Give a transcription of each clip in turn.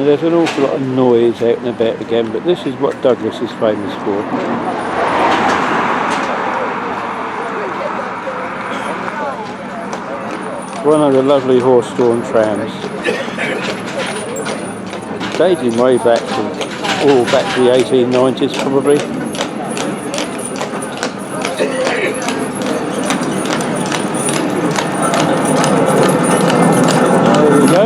there's an awful lot of noise out and about again, but this is what Douglas is famous for. One of the lovely horse-drawn trams, dating way back to the 1890s probably. There we go.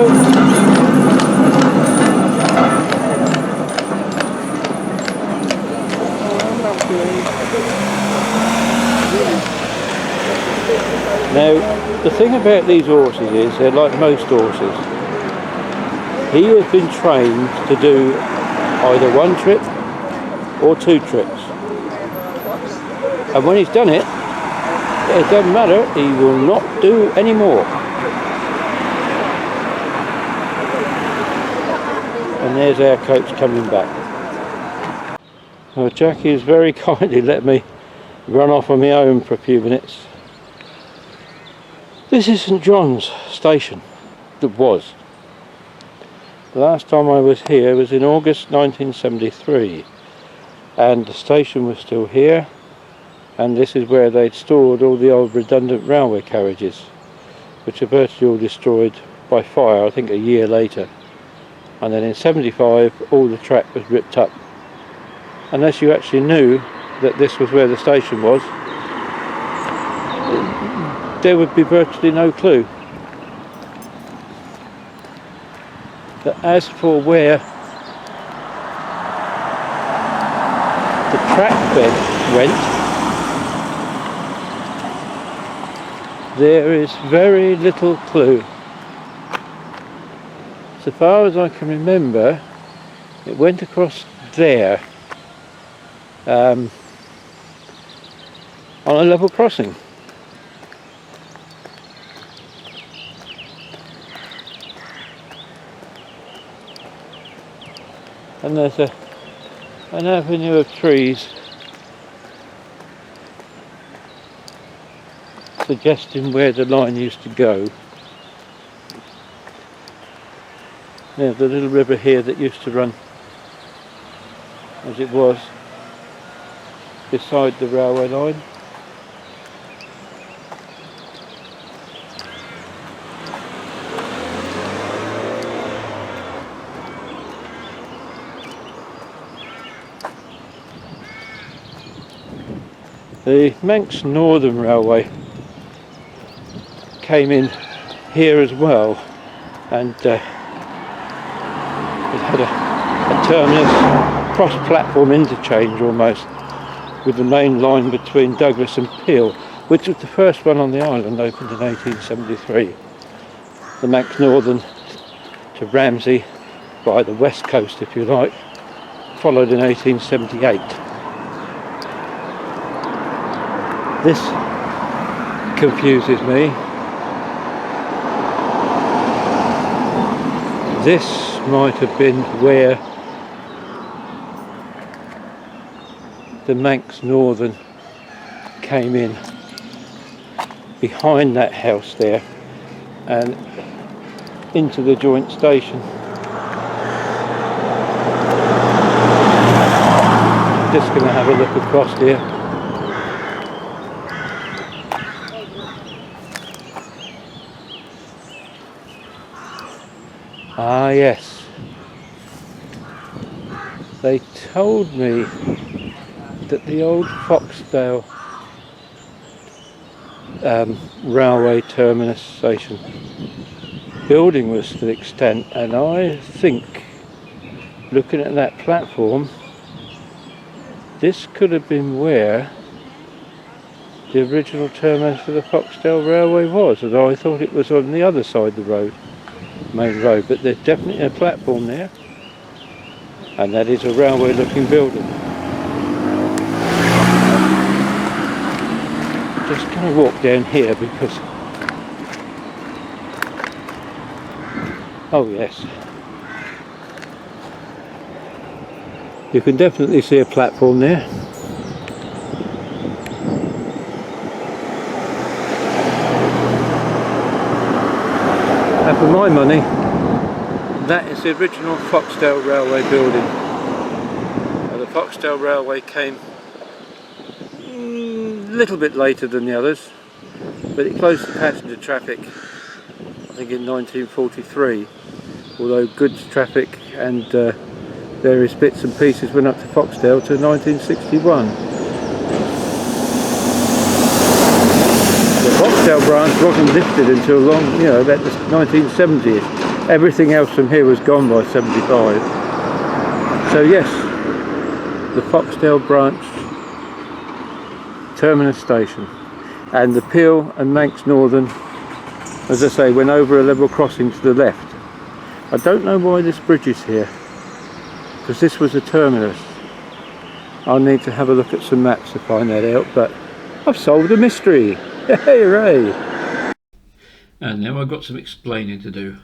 Now, the thing about these horses is they're like most horses. He has been trained to do either one trip or two trips. And when he's done it, it doesn't matter, he will not do any more. And there's our coach coming back. Well, Jackie has very kindly let me run off on my own for a few minutes. This is St John's station. It was. The last time I was here was in August 1973, and the station was still here, and this is where they'd stored all the old redundant railway carriages, which were virtually all destroyed by fire, I think a year later. And then in 75 all the track was ripped up. Unless you actually knew that this was where the station was, there would be virtually no clue. But as for where the track bed went, there is very little clue. So far as I can remember, it went across there on a level crossing. And there's an avenue of trees suggesting where the line used to go. There's the little river here that used to run, as it was, beside the railway line. The Manx Northern Railway came in here as well, and it had a terminus cross-platform interchange almost with the main line between Douglas and Peel, which was the first one on the island, opened in 1873. The Manx Northern to Ramsey by the west coast, if you like, followed in 1878. This confuses me. This might have been where the Manx Northern came in, behind that house there and into the joint station. I'm just going to have a look across here. Ah yes, they told me that the old Foxdale railway terminus station building was still extant, and I think, looking at that platform, this could have been where the original terminus for the Foxdale Railway was, and I thought it was on the other side of the road, main road, but there's definitely a platform there, and that is a railway looking building. Just going to walk down here because, oh yes, you can definitely see a platform there. And for my money, that is the original Foxdale Railway building. The Foxdale Railway came a little bit later than the others, but it closed to passenger traffic I think in 1943, although goods traffic and various bits and pieces went up to Foxdale to 1961. The Foxdale branch wasn't lifted until long, about the 1970s. Everything else from here was gone by 75. So yes, the Foxdale branch terminus station, and the Peel and Manx Northern, as I say, went over a level crossing to the left. I don't know why this bridge is here, because this was a terminus. I'll need to have a look at some maps to find that out, but I've solved a mystery. Hooray! And now I've got some explaining to do.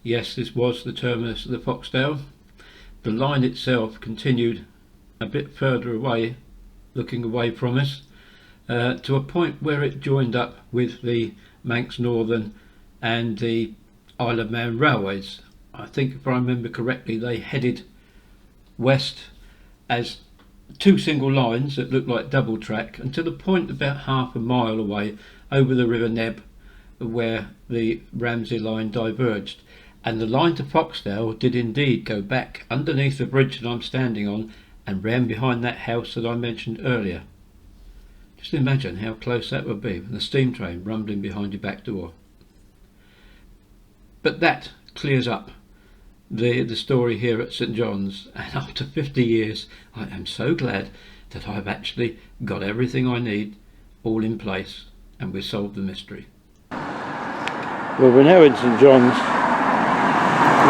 Yes, this was the terminus of the Foxdale. The line itself continued a bit further away, looking away from us, to a point where it joined up with the Manx Northern and the Isle of Man railways. I think, if I remember correctly, they headed west as two single lines that looked like double track until the point about half a mile away over the River Neb, where the Ramsey line diverged. And the line to Foxdale did indeed go back underneath the bridge that I'm standing on and round behind that house that I mentioned earlier. Just imagine how close that would be with the steam train rumbling behind your back door. But that clears up the story here at St John's, and after 50 years I am so glad that I've actually got everything I need all in place, and we've solved the mystery. Well, we're now in St John's,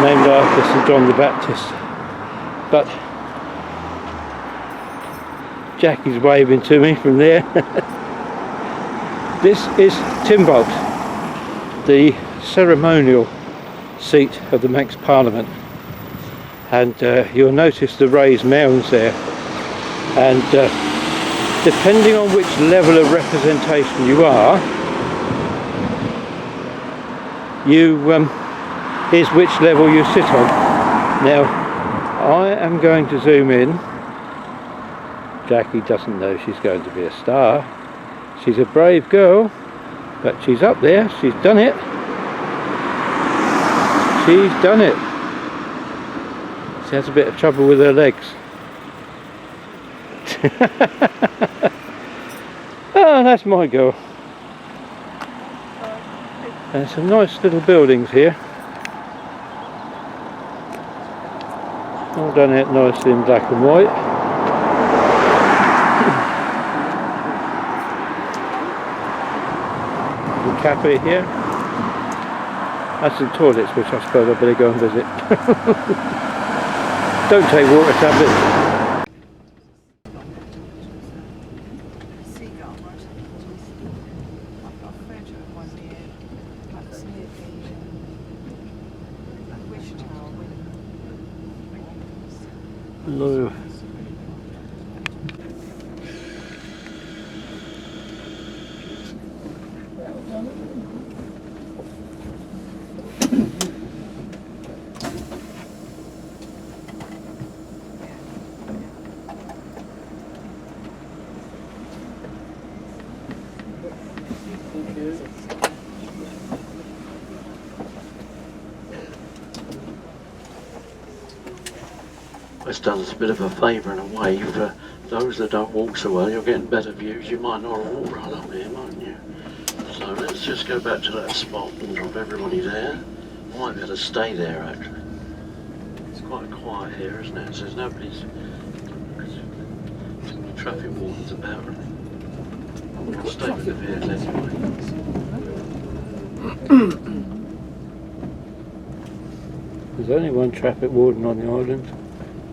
named after St John the Baptist, but Jackie's waving to me from there. This is Timbolt, the ceremonial seat of the Manx Parliament, and you'll notice the raised mounds there, and depending on which level of representation you are, is which level you sit on. Now I am going to zoom in. Jackie doesn't know she's going to be a star. She's a brave girl, but she's up there. She's done it. She's done it. She has a bit of trouble with her legs. Oh, that's my girl. And some nice little buildings here. All done out nicely in black and white. The cafe here. That's some toilets, which I suppose I better go and visit. Don't take water tablets. Hello. It's done us a bit of a favour in a way for those that don't walk so well. You're getting better views. You might not walk right up here, mightn't you? So let's just go back to that spot and drop everybody there. Might be able to stay there actually. It's quite quiet here, isn't it? So there's nobody's traffic wardens about. We'll stay with the vehicle anyway. There's only one traffic warden on the island,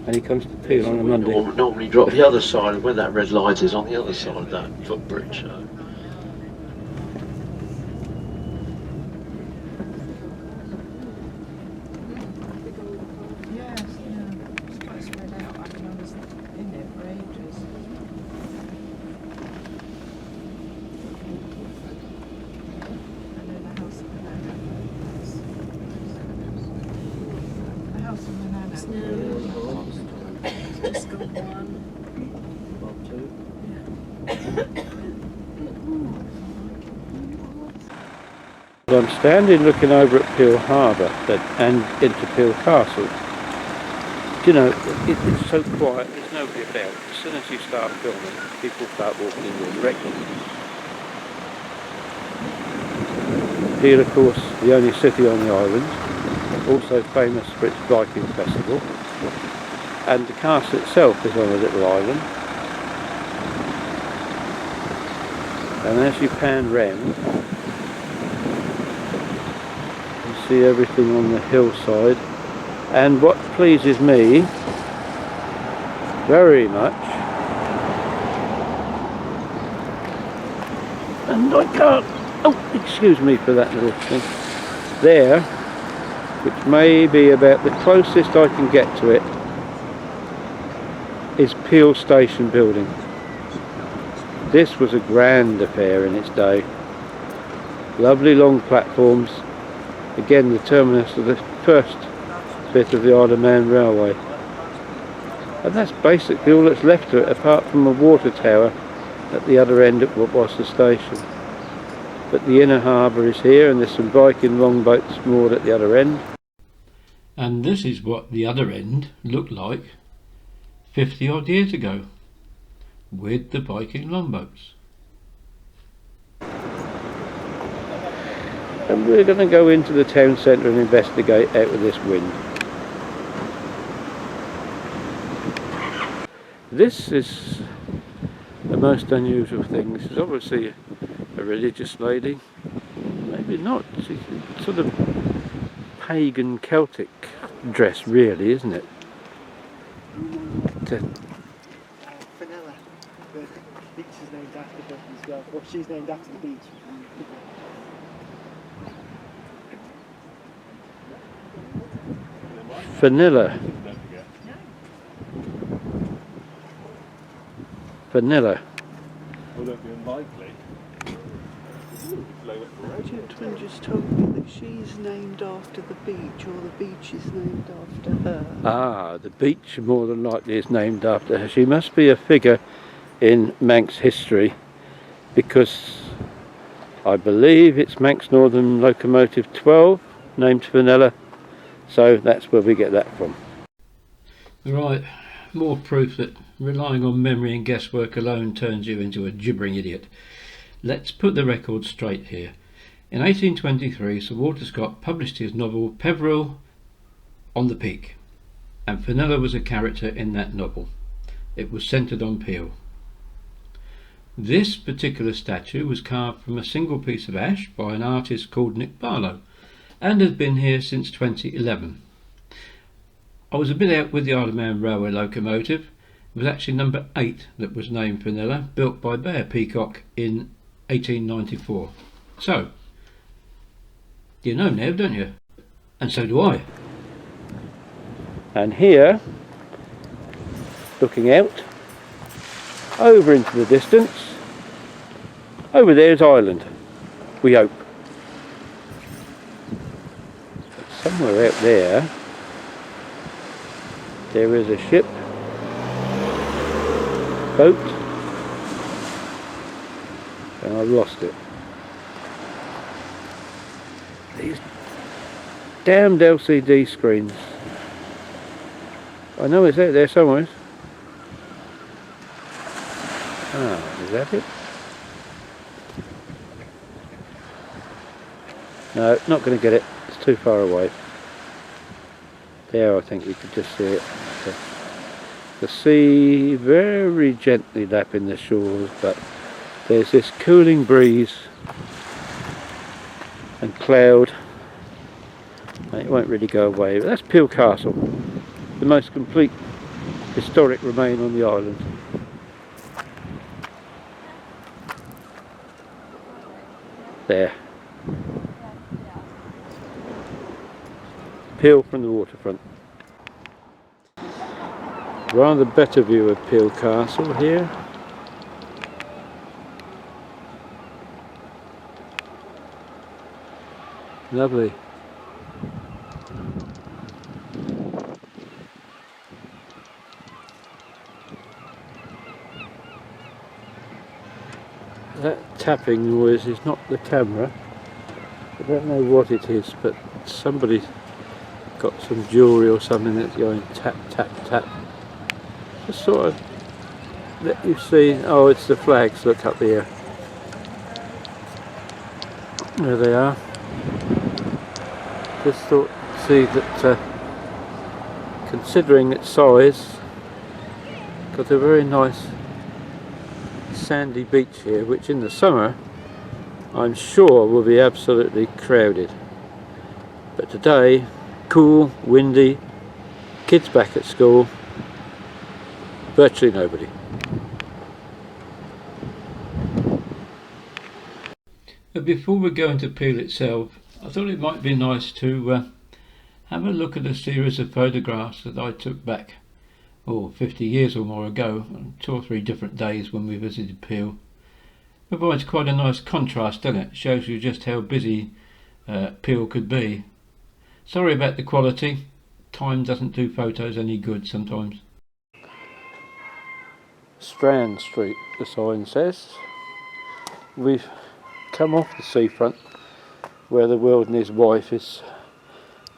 and he comes to Peel on a Monday. Normally drop the other side, where that red light is, on the other side of that footbridge. Just got one. I'm standing looking over at Peel Harbour and into Peel Castle. Do you know, it's so quiet, there's nobody about. As soon as you start filming, people start walking in your direction. Peel, of course, the only city on the island, also famous for its biking festival. And the castle itself is on a little island. And as you pan round, you see everything on the hillside. And what pleases me very much, and I can't, oh, excuse me for that little thing, there, which may be about the closest I can get to it, is Peel Station building. This was a grand affair in its day. Lovely long platforms, again the terminus of the first bit of the Isle of Man Railway. And that's basically all that's left to it, apart from a water tower at the other end of what was the station. But the inner harbour is here, and there's some Viking longboats moored at the other end. And this is what the other end looked like 50 odd years ago, with the Viking longboats. And we're going to go into the town centre and investigate out of this wind. This is the most unusual thing. This is obviously a religious lady. Maybe not. She's sort of pagan Celtic dress, really, isn't it? Vanilla. The beach is named after her as well. Well, she's named after the beach. Vanilla. Vanilla. Well, that'd be unlikely. The gentleman just told me that she's named after the beach, or the beach is named after her. Ah, the beach more than likely is named after her. She must be a figure in Manx history, because I believe it's Manx Northern Locomotive 12, named Vanilla, so that's where we get that from. Right, more proof that relying on memory and guesswork alone turns you into a gibbering idiot. Let's put the record straight here. In 1823, Sir Walter Scott published his novel Peveril on the Peak, and Fenella was a character in that novel. It was centred on Peel. This particular statue was carved from a single piece of ash by an artist called Nick Barlow, and has been here since 2011. I was a bit out with the Isle of Man Railway locomotive. It was actually number 8 that was named Fenella, built by Bear Peacock in 1894. So, you know now, don't you? And so do I. And here, looking out, over into the distance, over there is Ireland, we hope. But somewhere out there, there is a ship, boat, and I've lost it. These damned LCD screens. I know it's out there somewhere. Ah, is that it? No, not going to get it. It's too far away. There, I think you could just see it. The sea very gently lapping the shores, but there's this cooling breeze and cloud, and it won't really go away. But that's Peel Castle, the most complete historic remain on the island. There. Peel from the waterfront. Rather better view of Peel Castle here. Lovely. tapping noise is not the camera. I don't know what it is, but somebody's got some jewellery or something that's going tap tap tap. Just sort of let you see. Oh, it's the flags. Look up here. There they are. Just thought, see that considering its size, got a very nice sandy beach here, which in the summer I'm sure will be absolutely crowded. But today, cool, windy, kids back at school, virtually nobody. But before we go into Peel itself, I thought it might be nice to have a look at a series of photographs that I took back 50 years or more ago, on 2 or 3 different days when we visited Peel. Provides quite a nice contrast, doesn't it? Shows you just how busy Peel could be. Sorry about the quality, time doesn't do photos any good sometimes. Strand Street, the sign says. We've come off the seafront where the world and his wife is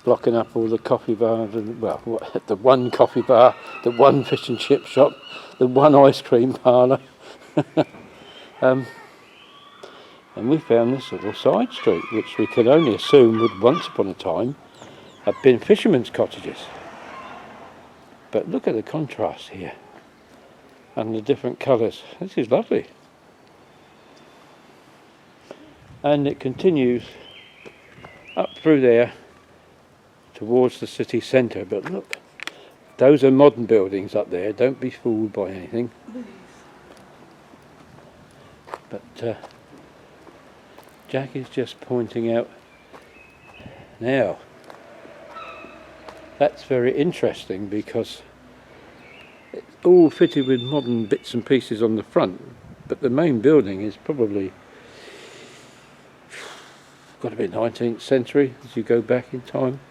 blocking up all the coffee bars, and well, the one coffee bar, the one fish and chip shop, the one ice cream parlour. And we found this little side street, which we could only assume would once upon a time have been fishermen's cottages. But look at the contrast here and the different colours. This is lovely. And it continues up through there towards the city centre. But look, those are modern buildings up there. Don't be fooled by anything. But Jack is just pointing out now. That's very interesting because it's all fitted with modern bits and pieces on the front, but the main building is probably got to be 19th century as you go back in time.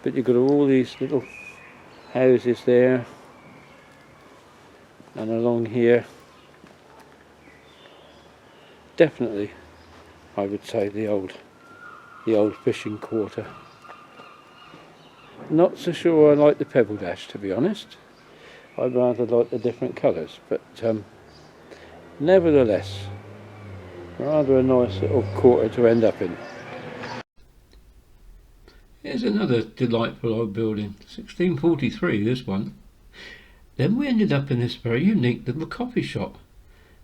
But you've got all these little houses there and along here. Definitely, I would say the old fishing quarter. Not so sure I like the pebble dash, to be honest. I'd rather like the different colours, but nevertheless, rather a nice little quarter to end up in. Here's another delightful old building, 1643 this one. Then we ended up in this very unique little coffee shop.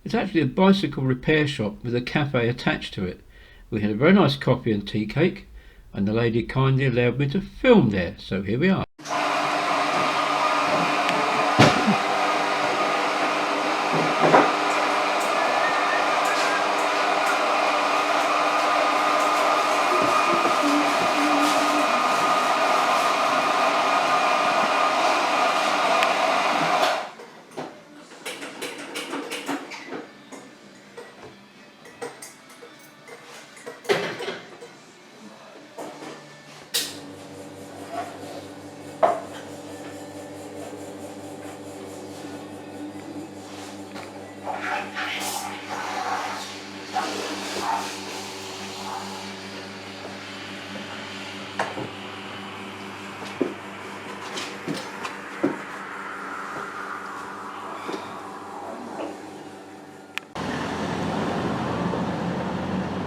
It's actually a bicycle repair shop with a cafe attached to it. We had a very nice coffee and tea cake, and the lady kindly allowed me to film there, so here we are.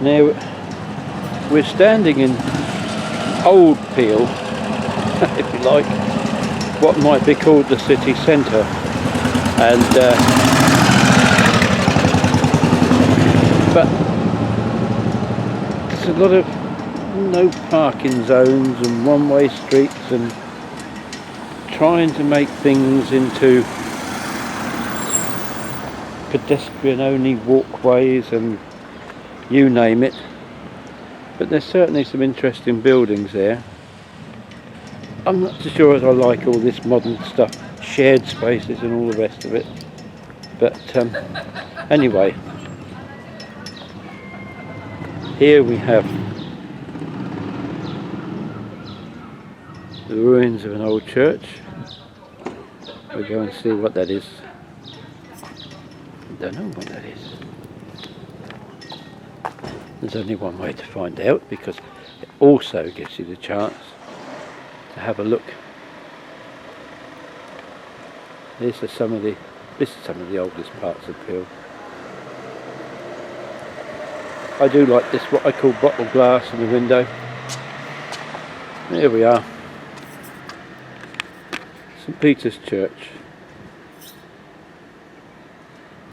Now, we're standing in Old Peel, if you like, what might be called the city centre, and but there's a lot of no parking zones and one-way streets, and trying to make things into pedestrian-only walkways and you name it. But there's certainly some interesting buildings there. I'm not so sure as I like all this modern stuff, shared spaces and all the rest of it. But anyway, here we have the ruins of an old church. We'll go and see what that is. I don't know what that is. There's only one way to find out, because it also gives you the chance to have a look. This is some of the oldest parts of Peel. I do like this, what I call bottle glass in the window. Here we are, St Peter's Church.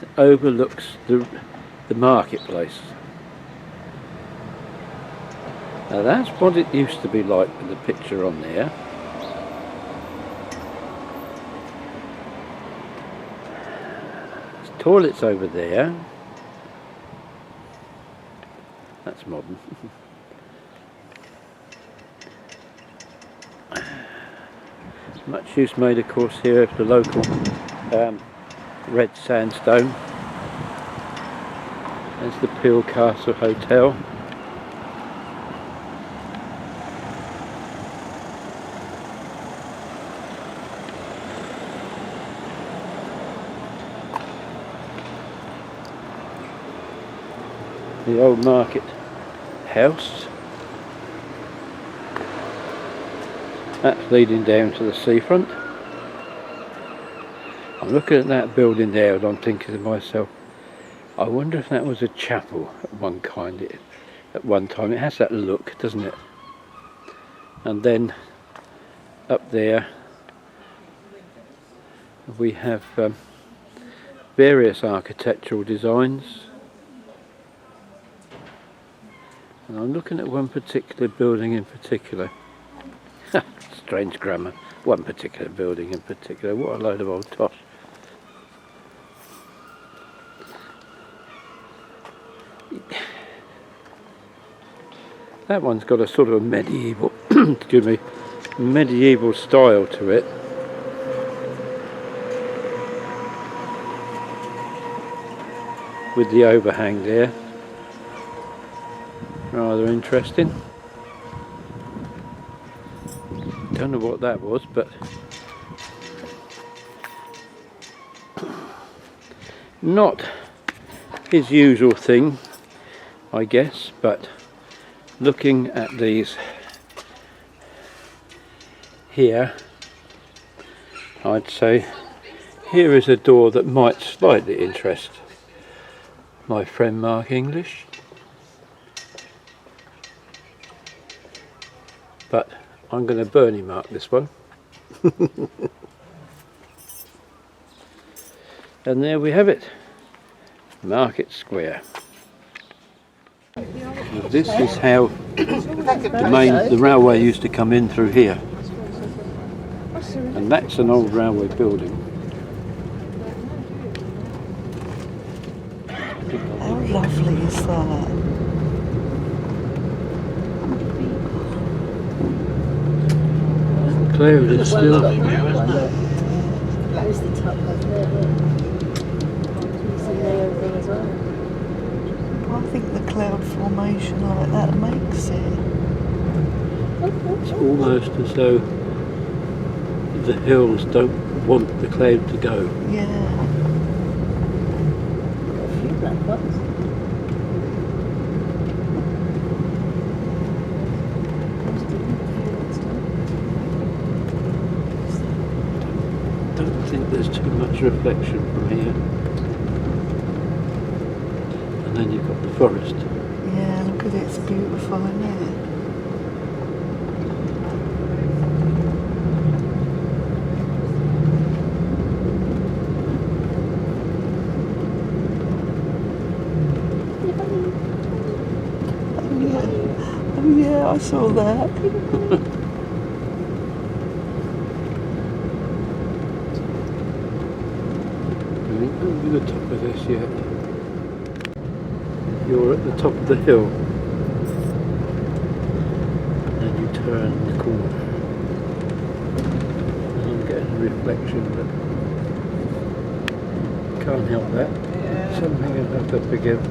It overlooks the marketplace. Now that's what it used to be like with the picture on there. There's toilets over there. That's modern. Much use made, of course, here of the local red sandstone. There's the Peel Castle Hotel. The old market house. That's leading down to the seafront. I'm looking at that building there and I'm thinking to myself, I wonder if that was a chapel at one time. It has that look, doesn't it? And then up there we have various architectural designs. And I'm looking at one particular building in particular. Strange grammar. One particular building in particular. What a load of old tosh. That one's got a sort of a medieval, excuse me, medieval style to it. With the overhang there. Rather interesting. Don't know what that was, but not his usual thing, I guess, but looking at these here, I'd say here is a door that might slightly interest my friend Mark English. But I'm going to Bernie mark this one. And there we have it, Market Square. This is how the railway used to come in through here. And that's an old railway building. How lovely is that? Cloud is still. That was the top of there, yeah. Can you see the other thing as well? I think the cloud formation like that makes it. It's almost as though the hills don't want the cloud to go. Yeah. Got a few black spots. Don't think there's too much reflection from here. And then you've got the forest. Yeah, look at it, it's beautiful, isn't it? Oh yeah, I saw that. We ain't come to the top of this yet. You're at the top of the hill. And then you turn the corner. And I'm getting a reflection, but can't help that. Something I'll have to forgive.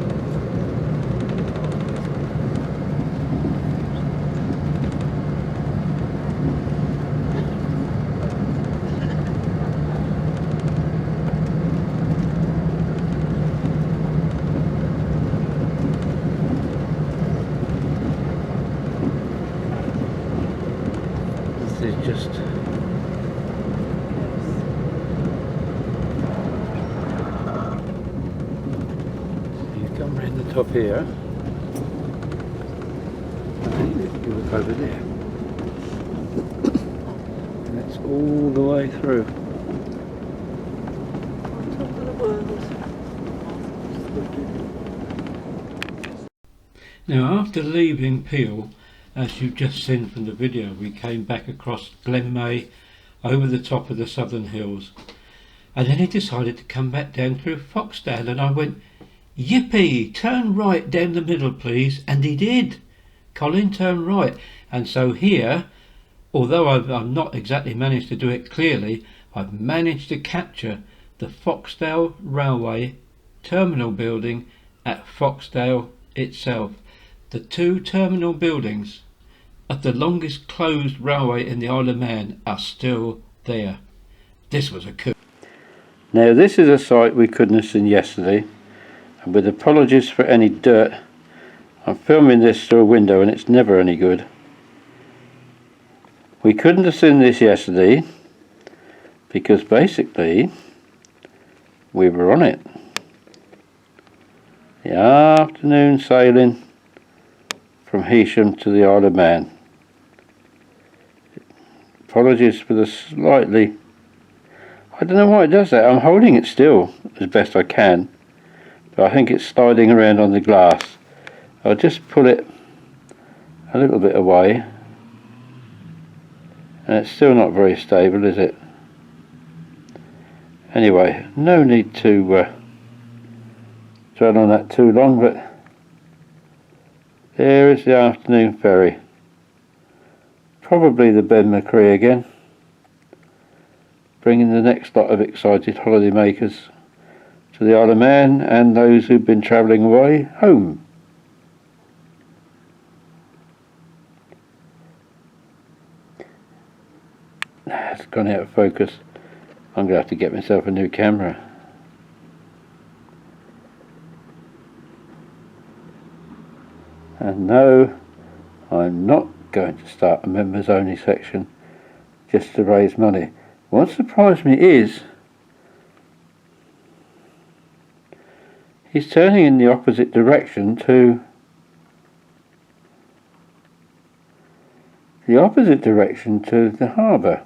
is just you come round the top here and you look over there and it's all the way through. On top of the world. Now after leaving Peel, as you've just seen from the video, we came back across Glen May over the top of the Southern Hills, and then he decided to come back down through Foxdale, and I went, yippee, turn right down the middle please, and he did. Colin, turn right. And so here, although I've not exactly managed to do it clearly, I've managed to capture the Foxdale Railway terminal building at Foxdale itself. The two terminal buildings of the longest closed railway in the Isle of Man are still there. This was a coup. Now this is a sight we couldn't have seen yesterday, and with apologies for any dirt, I'm filming this through a window and it's never any good. We couldn't have seen this yesterday because basically we were on it. The afternoon sailing from Heysham to the Isle of Man. Apologies for the slightly, I don't know why it does that. I'm holding it still as best I can, but I think it's sliding around on the glass. I'll just pull it a little bit away, and it's still not very stable, is it? Anyway, no need to dwell on that too long, but there is the afternoon ferry. Probably the Ben McCree again, bringing the next lot of excited holiday makers to the Isle of Man and those who've been travelling away home. It's gone out of focus. I'm going to have to get myself a new camera. And no, I'm not going to start a members only section just to raise money. What surprised me is he's turning in the opposite direction to the harbour.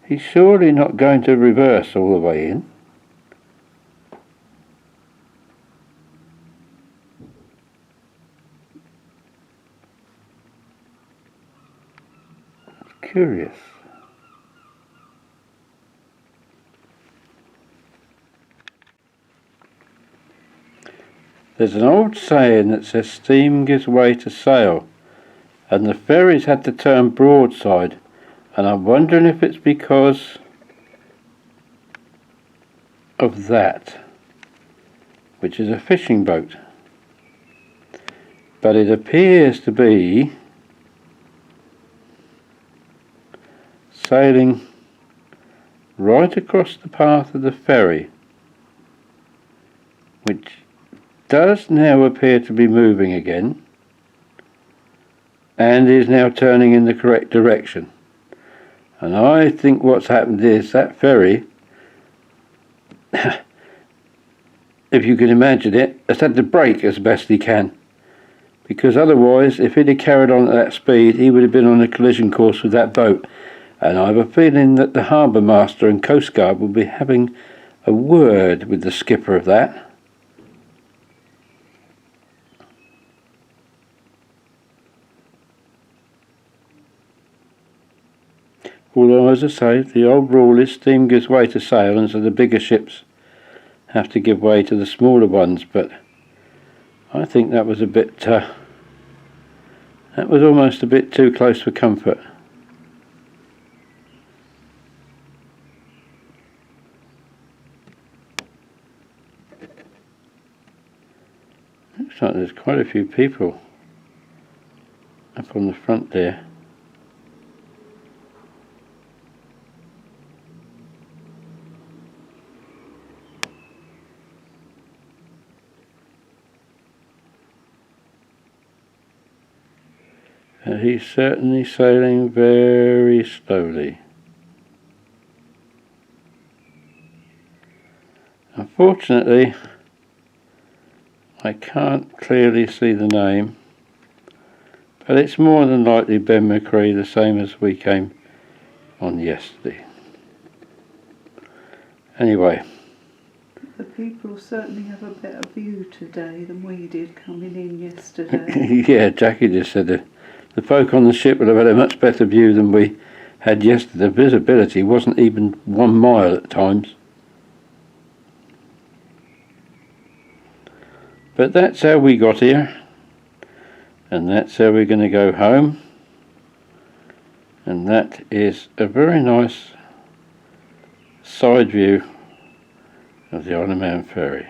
He's surely not going to reverse all the way in. Curious. There's an old saying that says steam gives way to sail, and the ferries had to turn broadside, and I'm wondering if it's because of that, which is a fishing boat. But it appears to be sailing right across the path of the ferry, which does now appear to be moving again and is now turning in the correct direction. And I think what's happened is that ferry, if you can imagine it, has had to brake as best he can, because otherwise if he'd have carried on at that speed he would have been on a collision course with that boat. And I have a feeling that the harbour master and Coast Guard will be having a word with the skipper of that. Although, as I say, the old rule is steam gives way to sail, and so the bigger ships have to give way to the smaller ones. But I think that was a bit, that was almost a bit too close for comfort. Looks like there's quite a few people up on the front there. he's certainly sailing very slowly. Unfortunately, I can't clearly see the name, but it's more than likely Ben McCree, the same as we came on yesterday. Anyway. The people certainly have a better view today than we did coming in yesterday. Yeah, Jackie just said that the folk on the ship would have had a much better view than we had yesterday. The visibility wasn't even 1 mile at times. But that's how we got here, and that's how we're going to go home, and that is a very nice side view of the Isle of Man ferry.